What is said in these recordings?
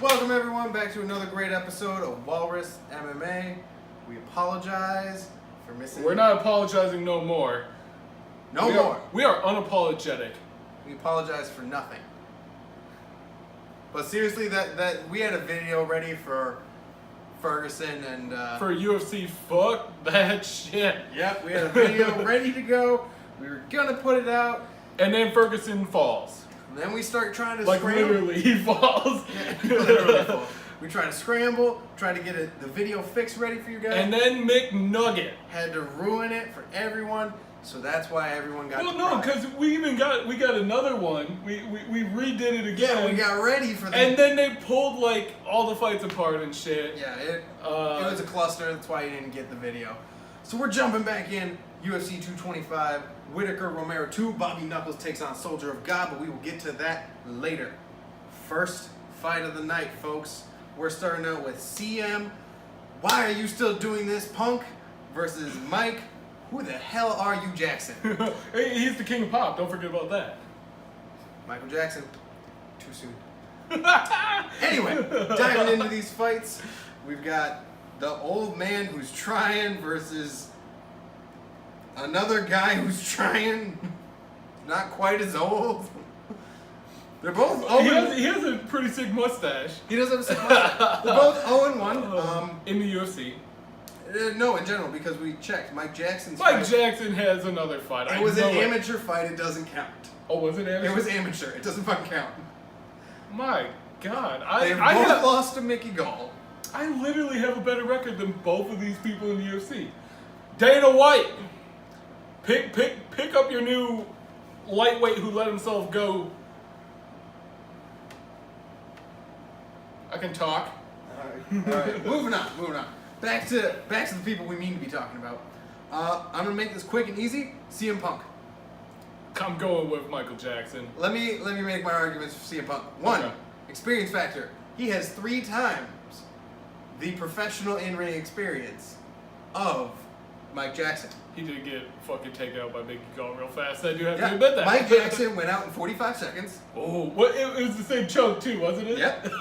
Welcome everyone back to another great episode of Walrus MMA. We apologize for missing. We're not apologizing no more. We are unapologetic. We apologize for nothing. But seriously, that we had a video ready for Ferguson and For UFC, fuck that shit. Yep, we had a video ready to go. We were gonna put it out, And then Ferguson falls. and then we start trying to Like scramble. literally, he falls. Yeah, he literally falls. We try to scramble, try to get the video fix ready for you guys. And then McNugget. had to ruin it for everyone, so that's why everyone got. Well, no, because we got another one. We redid it again. yeah, we got ready for that. And then they pulled like all the fights apart and shit. Yeah, it was a cluster. That's why you didn't get the video. So we're jumping back in. UFC 225, Whitaker Romero 2. Bobby Knuckles takes on Soldier of God, but we will get to that later. First fight of the night, folks. We're starting out with CM. Why are you still doing this, Punk? Versus Mike. Who the hell are you, Jackson? Hey, he's the king of pop. Don't forget about that. Michael Jackson. Too soon. Anyway, diving into these fights, we've got the old man who's trying versus another guy who's trying, not quite as old. They're both 0. He has a pretty sick mustache. He does have a sick mustache. They're both 0-1. In the UFC. No, in general, because we checked. Mike Jackson's Mike fight. Jackson has another fight. It was an amateur fight. It doesn't count. Oh, was it amateur? It was amateur. It doesn't fucking count. My God. They both lost to Mickey Gall. I literally have a better record than both of these people in the UFC. Dana White. Pick up your new lightweight who let himself go. I can talk. All right. Moving on. Back to the people we mean to be talking about. I'm gonna make this quick and easy. CM Punk. I'm going with Michael Jackson. Let me make my arguments for CM Punk. One, Okay. experience factor. He has 3 times the professional in-ring experience of Mike Jackson. He did get fucking taken out by Mickey Gall real fast. I do have to Yeah, admit that. Mike Jackson went out in 45 seconds. Oh, what? It was the same choke too, wasn't it? Yep.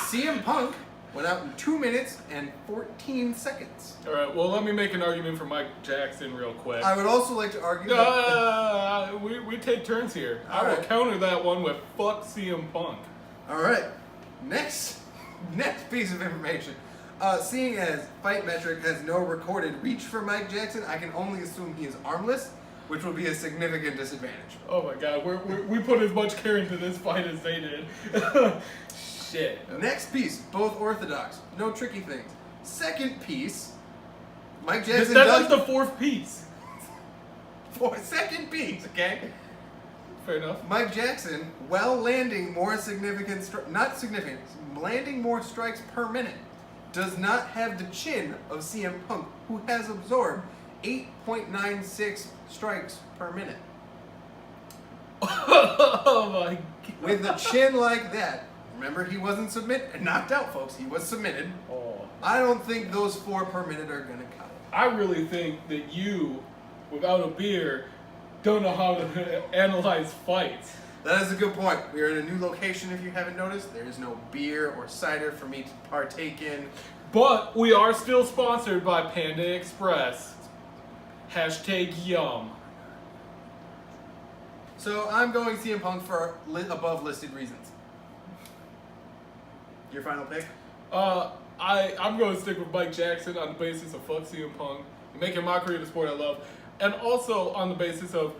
CM Punk went out in 2 minutes and 14 seconds. All right. Well, let me make an argument for Mike Jackson real quick. I would also like to argue that... We take turns here. I will Alright. counter that one with fuck CM Punk. All right. Next piece of information. Seeing as Fight Metric has no recorded reach for Mike Jackson, I can only assume he is armless, which will be a significant disadvantage. Oh my God, we put as much care into this fight as they did. Shit. Next piece, both orthodox, no tricky things. Second piece, Mike Jackson That's the fourth piece. Second piece, okay? Fair enough. Mike Jackson, while landing more landing more strikes per minute, does not have the chin of CM Punk, who has absorbed 8.96 strikes per minute. Oh my God. With a chin like that, remember he wasn't knocked out, folks. He was submitted. Oh. I don't think those 4 per minute are gonna cut it. I really think that you, without a beer, don't know how to analyze fights. That is a good point. We are in a new location. If you haven't noticed, there is no beer or cider for me to partake in. But we are still sponsored by Panda Express. #yum. So I'm going CM Punk for above listed reasons. Your final pick? I'm going to stick with Mike Jackson on the basis of fuck CM Punk, making mockery of the sport I love, and also on the basis of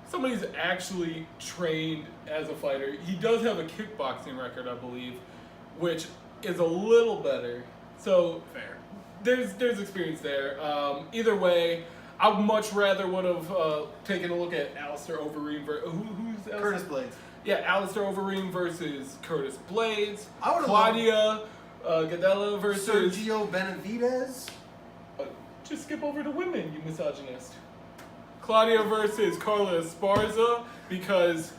somebody's actually trained as a fighter. He does have a kickboxing record, I believe, which is a little better. So Fair. there's experience there. Either way, I much rather would have taken a look at Alistair Overeem. Who's Alistair? Curtis Blades. Yeah, Alistair Overeem versus Curtis Blades. I would've Claudia Gadella versus... Sergio Benavidez. Just skip over the women, you misogynist. Claudia versus Carla Esparza because,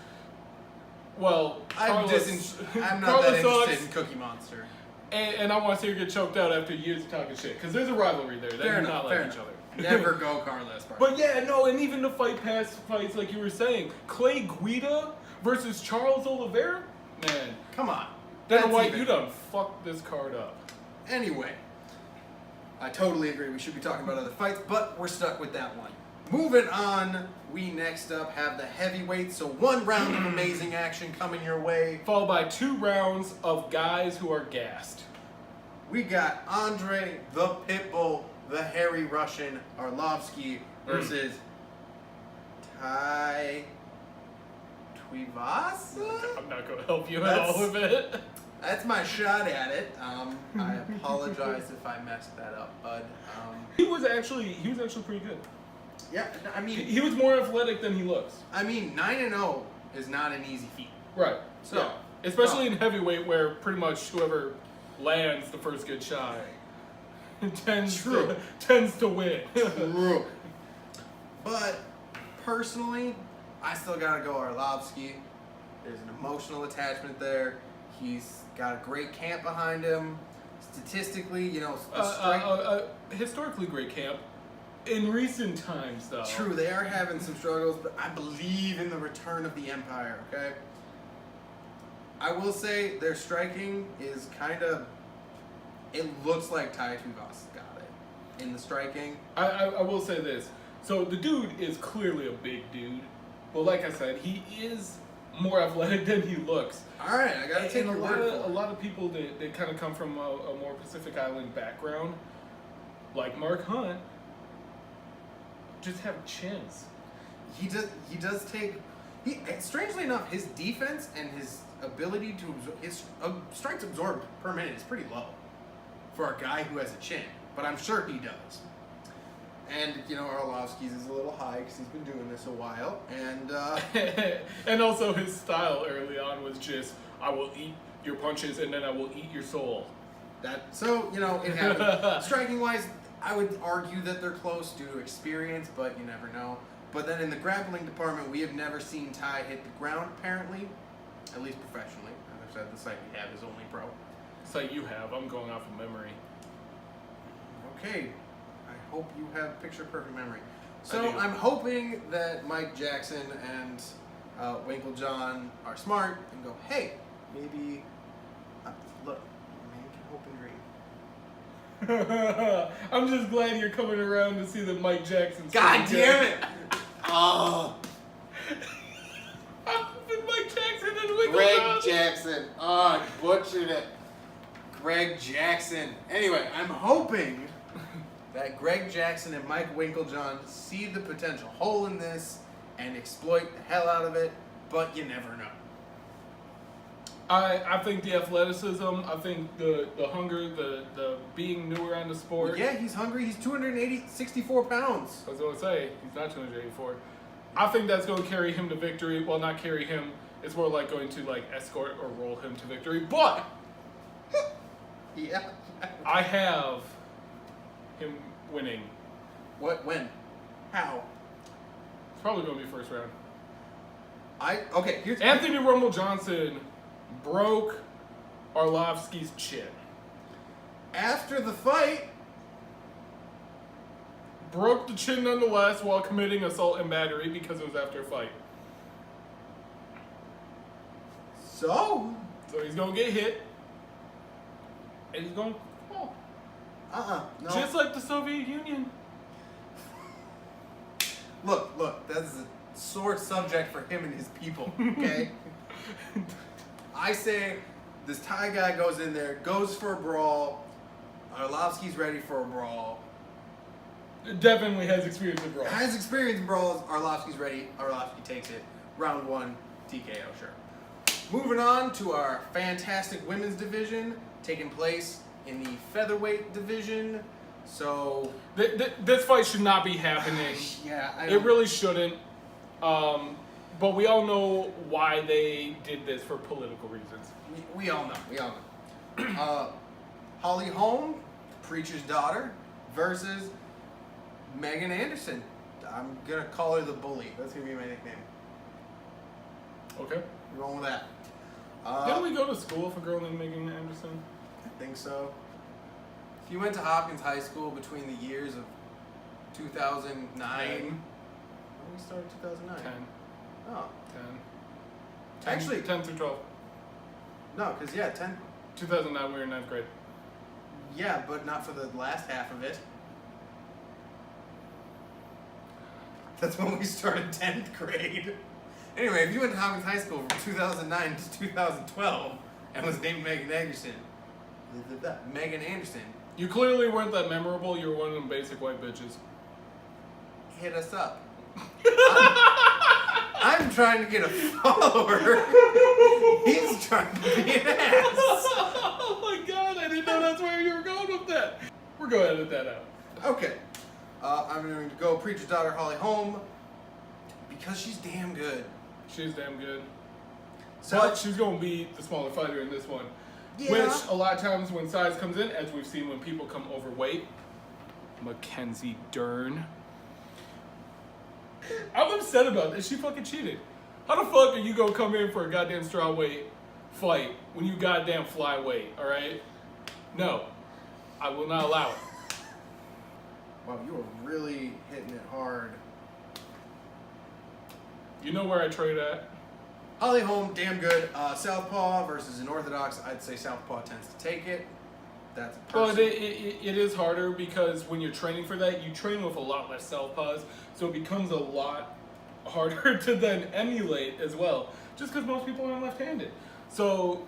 well, I'm not Carla that interested sucks, in Cookie Monster. and I want to see her get choked out after years of talking shit because there's a rivalry there. They Fair do enough, not fair like each enough. other. Never go Carla Esparza. But yeah, no, and even the fight past fights, like you were saying, Clay Guida versus Charles Oliveira, man, Come on. Dana That's White, even. you done fucked this card up. Anyway, I totally agree. We should be talking about other fights, but we're stuck with that one. Moving on, we next up have the heavyweights. So 1 round of amazing action coming your way. Followed by 2 rounds of guys who are gassed. We got Andre the Pitbull, the hairy Russian Arlovsky versus Tai Tuivasa. I'm not going to help you at That's- all with it. That's my shot at it. I apologize if I messed that up, bud. He was actually pretty good. Yeah, I mean, He was more athletic than he looks. 9-0 is not an easy feat. Right. So, Yeah. Especially in heavyweight, where pretty much whoever lands the first good shot tends to win. True. But personally, I still gotta go Arlovsky. There's an emotional attachment there. He's got a great camp behind him. Statistically, the strength. Historically great camp. In recent times, though. True, they are having some struggles, but I believe in the return of the Empire, okay? I will say their striking is it looks like Tai Tuivasa got it in the striking. I will say this. So the dude is clearly a big dude. Well, like I said, he is more athletic than he looks. All right, I gotta take And your a word for a it. lot of people that kind of come from a more Pacific Island background, like Mark Hunt, just have chins. He does take. Strangely enough, his defense and his ability to his strikes absorbed per minute is pretty low for a guy who has a chin. But I'm sure he does. And Arlovsky's is a little high because he's been doing this a while. And And also his style early on was just, I will eat your punches and then I will eat your soul. it happens. Striking wise, I would argue that they're close due to experience, but you never know. But then in the grappling department, we have never seen Ty hit the ground, apparently, at least professionally. As I said, the site we have is only pro. Site you have, I'm going off of memory. Okay, I hope you have picture perfect memory. I So do. I'm hoping that Mike Jackson and Winklejohn are smart and go, hey, maybe, look, man can hope and dream. I'm just glad you're coming around to see that Mike Jackson's God pretty damn good. it! Oh, I'm with Mike Jackson and Winklejohn. Greg Jackson. Oh, I butchered it. Greg Jackson. Anyway, I'm hoping that Greg Jackson and Mike Winklejohn see the potential hole in this and exploit the hell out of it, but you never know. I think the athleticism, I think the hunger, the being new around the sport. Well, yeah, he's hungry. He's 64 pounds. I was going to say, he's not 284. I think that's going to carry him to victory. Well, not carry him. It's more like going to escort or roll him to victory. But Yeah. I have him winning. What? When? How? It's probably going to be first round. Okay, here's... Anthony Rumble Johnson broke Arlovsky's chin. After the fight... Broke the chin nonetheless while committing assault and battery because it was after a fight. So? So he's going to get hit. And he's going to fall. No. Just like the Soviet Union. Look, that's a sore subject for him and his people, okay? I say this Thai guy goes in there, goes for a brawl. Arlovsky's ready for a brawl. Definitely has experience in brawl. Has experience in brawls. Arlovsky's ready. Arlovsky takes it. Round 1, TKO, sure. Moving on to our fantastic women's division, taking place in the featherweight division. So... This fight should not be happening. Yeah, I It really shouldn't. But we all know why they did this for political reasons. We all know. Holly Holm, Preacher's daughter, versus Megan Anderson. I'm gonna call her the bully. That's gonna be my nickname. Okay. We're going with that. Didn't we go to school with a girl named Megan Anderson? I think so. If you went to Hopkins High School between the years of 2009, when we started 2009. 10. Oh, 10. Actually- 10 through 12. No, because, 10th. 2009, we were in 9th grade. Yeah, but not for the last half of it. That's when we started 10th grade. Anyway, if you went to Hopkins High School from 2009 to 2012 and was named Megan Anderson, You clearly weren't that memorable. You were one of them basic white bitches. hit us up. I'm trying to get a follower. He's trying to be an ass. Oh my god, I didn't know that's where you were going with that. We're going to edit that out. Okay. I'm going to go Preacher's daughter Holly Holm because she's damn good. She's damn good. So But she's going to be the smaller fighter in this one. Yeah. Which, a lot of times when size comes in, as we've seen when people come overweight, Mackenzie Dern. I'm upset about this. She fucking cheated. How the fuck are you gonna come in for a goddamn strawweight fight when you goddamn flyweight, alright? No. I will not allow it. Wow, you were really hitting it hard. You know where I trade at? Holly Holm, damn good. Southpaw versus an Orthodox. I'd say Southpaw tends to take it. That's Well, personal. it is harder because when you're training for that, you train with a lot less southpaws, so it becomes a lot harder to then emulate as well, just because most people aren't left-handed. So,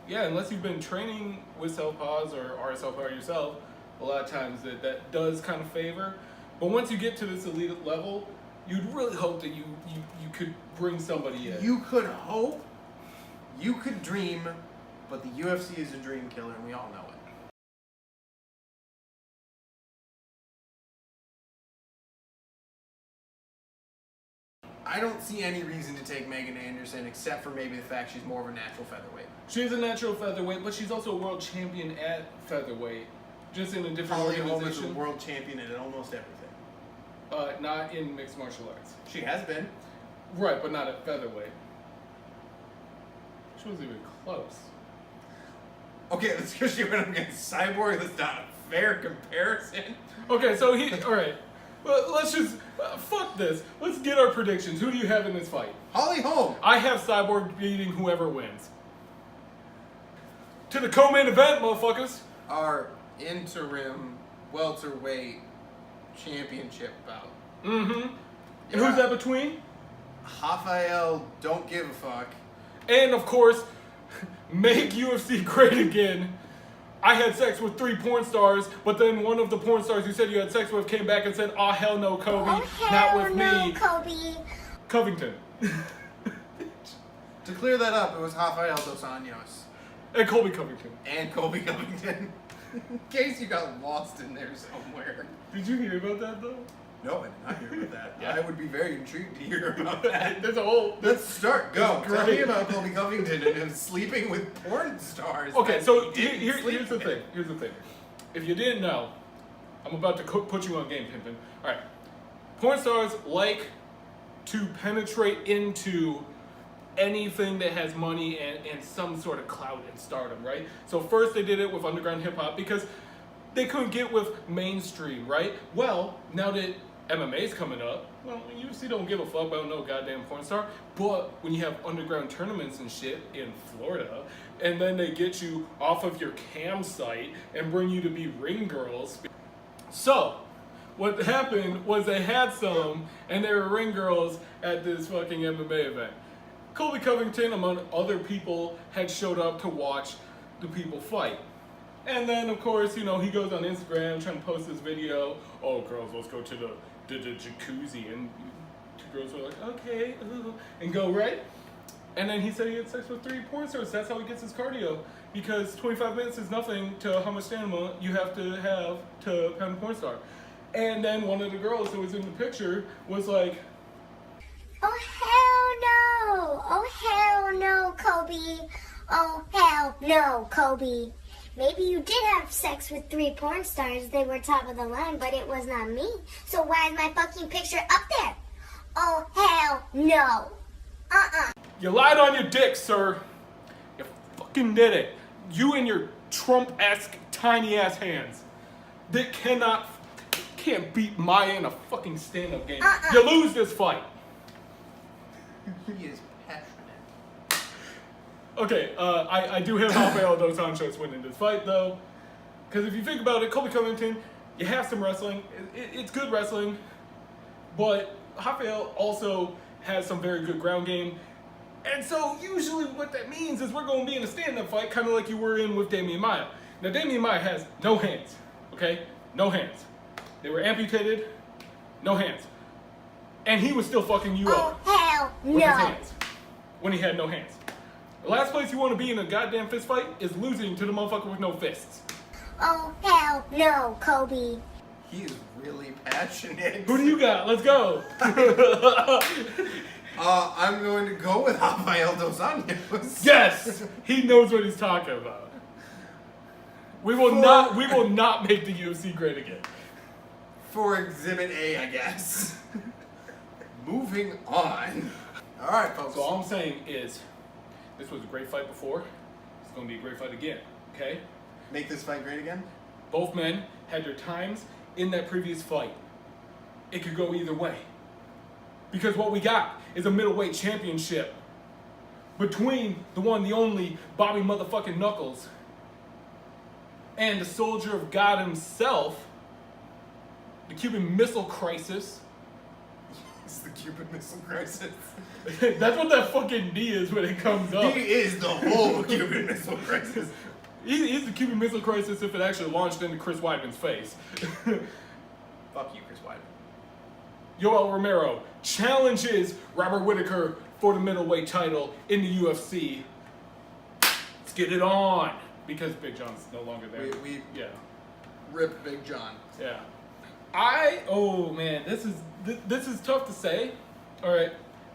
yeah, unless you've been training with southpaws or are a southpaw yourself, a lot of times that does kind of favor. But once you get to this elite level, you'd really hope that you could bring somebody in. You could hope, you could dream, but the UFC is a dream killer, and we all know it. I don't see any reason to take Megan Anderson except for maybe the fact she's more of a natural featherweight. She's a natural featherweight, but she's also a world champion at featherweight, just in a different Holly Holm is a organization. world champion at almost everything. Not in mixed martial arts. She has been. Right, but not at featherweight. She wasn't even close. Okay, that's because she went up against Cyborg. That's not a fair comparison. Okay, so all right. Well, let's just fuck this. Let's get our predictions. Who do you have in this fight? Holly Holm. I have Cyborg beating whoever wins. To the co-main event, motherfuckers. Our interim welterweight championship bout. Mm-hmm. And Yeah. who's that between? Rafael, don't give a fuck. And of course, make UFC great again. I had sex with 3 porn stars, but then one of the porn stars you said you had sex with came back and said, "Oh hell no, Kobe, not with me." Kobe. Covington. To clear that up, it was Rafael dos Anjos And Colby Covington. and Colby Covington. In case you got lost in there somewhere. Did you hear about that though? No, I did not hear about that. Yeah. I would be very intrigued to hear about that. There's a whole. Let's start. Go. That's Tell me great. about Colby Covington and him sleeping with porn stars. Okay, that so he didn't here's sleep the with. thing. Here's the thing. If you didn't know, I'm about to put you on game, Pimpin. All right. Porn stars like to penetrate into anything that has money and some sort of clout and stardom, right? So first they did it with underground hip hop because they couldn't get with mainstream, right? Well, now that MMA's coming up, well, UFC don't give a fuck about no goddamn porn star. But when you have underground tournaments and shit in Florida, and then they get you off of your cam site and bring you to be ring girls. So, what happened was they had some, and they were ring girls at this fucking MMA event. Colby Covington, among other people, had showed up to watch the people fight. And then, of course, you know, he goes on Instagram trying to post this video. "Oh, girls, let's go to the jacuzzi." And 2 girls were like, "Okay," and go, right? And then he said he had sex with 3 porn stars. That's how he gets his cardio. Because 25 minutes is nothing to how much stamina you have to pound a porn star. And then one of the girls who was in the picture was like, Oh hell no! Oh hell no, Kobe! Oh hell no, Kobe! Maybe you did have sex with 3 porn stars. They were top of the line, but it was not me. So why is my fucking picture up there? Oh hell no! "You lied on your dick, sir. You fucking did it. You and your Trump-esque tiny-ass hands. That can't beat Maya in a fucking stand-up game. You lose this fight." He is passionate. Okay, I do have Rafael dos Anjos winning this fight, though. Because if you think about it, Colby Covington, you have some wrestling. It's good wrestling. But Rafael also has some very good ground game. And so usually what that means is we're going to be in a stand-up fight, kind of like you were in with Damian Maia. Now, Damian Maia has no hands, okay? No hands. They were amputated, no hands. And he was still fucking you up hell with his no. hands when he had no hands. The last place you want to be in a goddamn fist fight is losing to the motherfucker with no fists. Oh, hell no, Kobe. He is really passionate. Who do you got? Let's go. I'm going to go with Rafael dos Anjos. Yes, he knows what he's talking about. We will not make the UFC great again. For Exhibit A, I guess. Moving on. All right, folks. So all I'm saying is, this was a great fight before. It's going to be a great fight again. Okay. Make this fight great again? Both men had their times in that previous fight. It could go either way. Because what we got is a middleweight championship between the one, the only Bobby motherfucking Knuckles and the soldier of God himself, the Cuban Missile Crisis. It's the Cuban Missile Crisis. That's what that fucking D is when it comes up. He is the whole Cuban Missile Crisis. He's the Cuban Missile Crisis if it actually launched into Chris Weidman's face. Fuck you, Chris Weidman. Yoel Romero challenges Robert Whittaker for the middleweight title in the UFC. Let's get it on. Because Big John's no longer there. Yeah. Rip Big John. Yeah. Oh man, this is tough to say. Alright.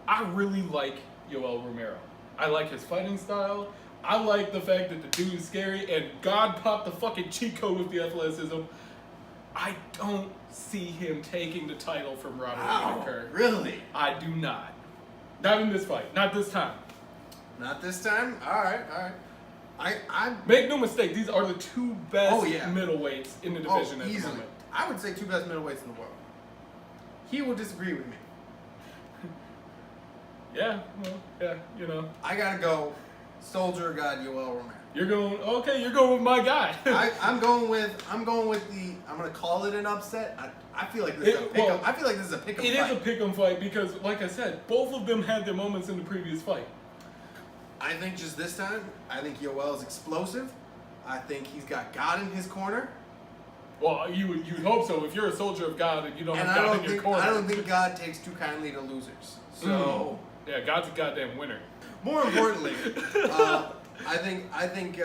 I really like Yoel Romero. I like his fighting style. I like the fact that the dude is scary and God popped the fucking cheat code with the athleticism. I don't see him taking the title from Robert Whittaker. Really? I do not. Not in this fight. Not this time. Not this time? Alright. I Make no mistake, these are the two best Oh, yeah. middleweights in the division at the easily. moment. I would say two best middleweights in the world. He will disagree with me. Yeah, well, yeah, you know. I gotta go Soldier of God Yoel Romero. You're going with my guy. I'm going with I'm gonna call it an upset. I feel like this is a pick-em. I feel like this is a pick-em It fight. is a pick-em fight because, like I said, both of them had their moments in the previous fight. I think just this time, I think Yoel is explosive. I think he's got God in his corner. Well, you'd hope so. If you're a soldier of God and you don't have God in your corner. I don't think God takes too kindly to losers. So yeah, God's a goddamn winner. more importantly, I think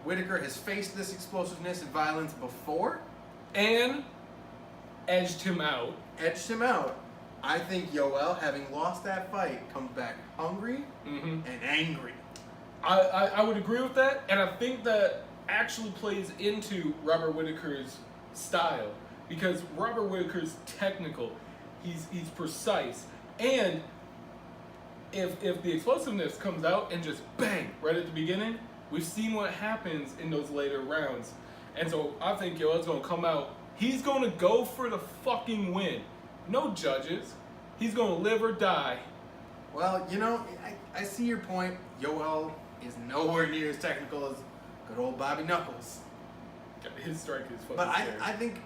Whittaker has faced this explosiveness and violence before. And edged him out. I think Yoel, having lost that fight, comes back hungry and angry. I would agree with that, and I think that actually plays into Robert Whittaker's style because Robert Whittaker's technical, he's precise, and if the explosiveness comes out and just bang right at the beginning, we've seen what happens in those later rounds, and so I think Yoel's gonna come out. He's gonna go for the fucking win. No judges. He's gonna live or die. Well, I see your point. Yoel is nowhere near as technical as good old Bobby Knuckles. His strike is fucking But scary. I think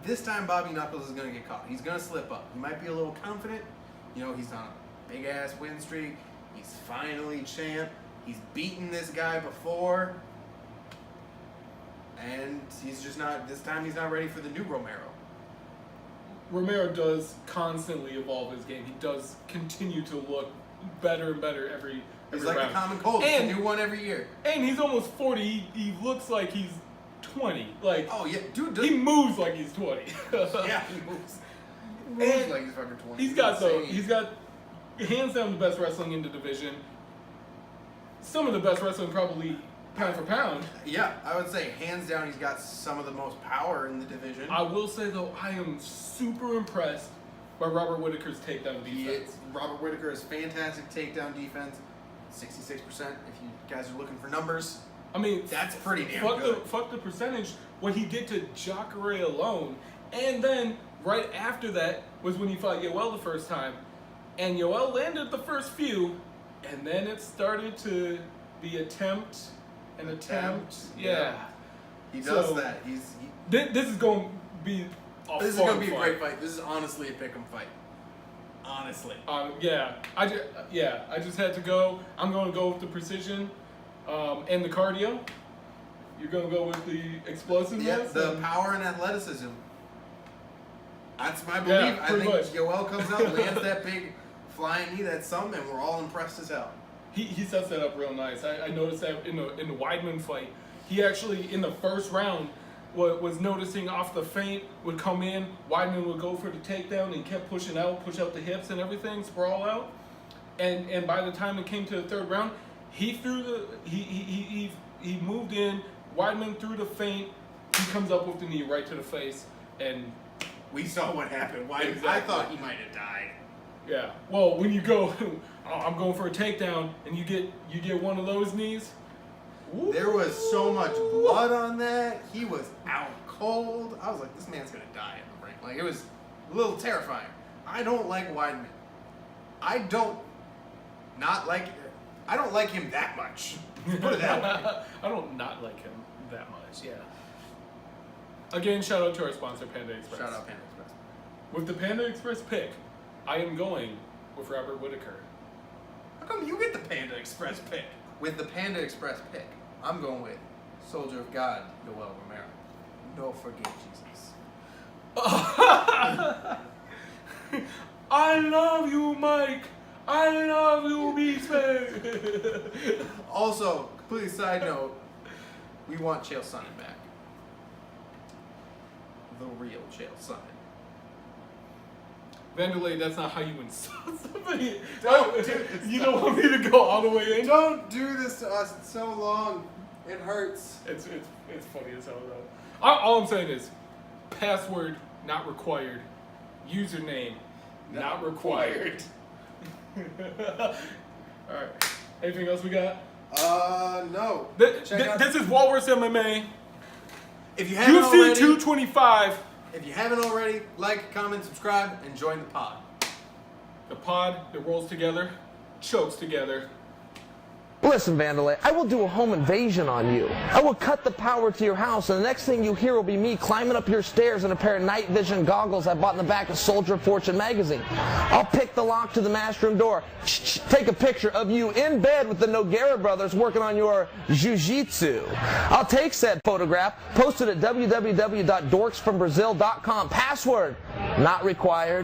this time Bobby Knuckles is going to get caught. He's going to slip up. He might be a little confident. He's on a big-ass win streak. He's finally champ. He's beaten this guy before. And he's just not, this time he's not ready for the new Romero. Romero does constantly evolve his game. He does continue to look better and better every He's like round. a common cold. It's a new one every year. And he's almost 40. He looks like he's 20. Like, Oh, yeah. Dude, he moves like he's 20. yeah, he moves. And Like he's fucking 20. he's got hands down the best wrestling in the division. Some of the best wrestling probably pound for pound. Yeah, I would say hands down he's got some of the most power in the division. I will say though, I am super impressed by Robert Whittaker's takedown defense. Robert Whittaker is fantastic takedown defense. 66% if you guys are looking for numbers. I mean, That's pretty damn good. Fuck the percentage. What he did to Jacare alone. And then right after that was when he fought Yoel the first time. And Yoel landed the first few. And then it started to be attempt. Yeah. He does So, that. This is going to be a This is fun going to be a fight. great fight. This is honestly a pick'em fight. Honestly. I just had to go. I'm going to go with the precision and the cardio. You're going to go with the explosiveness? Yeah, the power and athleticism. That's my belief. Yeah, I pretty think much. Yoel comes out, lands that big flying knee, that's something, and we're all impressed as hell. He sets that up real nice. I noticed that in the Weidman fight. He actually, in the first round, was noticing off the feint, would come in, Weidman would go for the takedown, and he kept push out the hips and everything, sprawl out. And by the time it came to the third round, he moved in, Weidman threw the feint, he comes up with the knee right to the face, and We saw what happened. Why? Exactly. I thought he might have died. yeah. Well, when you go, I'm going for a takedown, and you get one of those knees. Woo. There was so much blood on that. He was out cold. I was like, this man's gonna die in the ring. Like, it was a little terrifying. I don't like Weidman. I don't like him that much. Put it that way. I don't not like him that much. Yeah. Again, shout out to our sponsor, Panda Express. Shout out Panda Express. With the Panda Express pick, I am going with Robert Whitaker. How come you get the Panda Express pick? With the Panda Express pick, I'm going with Soldier of God, Yoel Romero. No forget Jesus. I love you, Mike. I love you, Beastman. Also, completely side note, we want Chael Sonnen back. The real Chael Sonnen. Vandalay, that's not how you insult somebody. Don't, dude, You don't want me to go all the way in? Don't do this to us. It's so long. It hurts. It's funny as hell though. All I'm saying is, password not required, username not required. All right. Anything else we got? No. Check out- This is Walrus MMA. If you haven't UFC already, 225. if you haven't already, like, comment, subscribe, and join the pod. The pod that rolls together, chokes together. Listen, Vandalay, I will do a home invasion on you. I will cut the power to your house, and the next thing you hear will be me climbing up your stairs in a pair of night vision goggles I bought in the back of Soldier of Fortune magazine. I'll pick the lock to the master room door, take a picture of you in bed with the Nogueira brothers working on your jiu-jitsu. I'll take said photograph, post it at www.dorksfrombrazil.com. Password not required.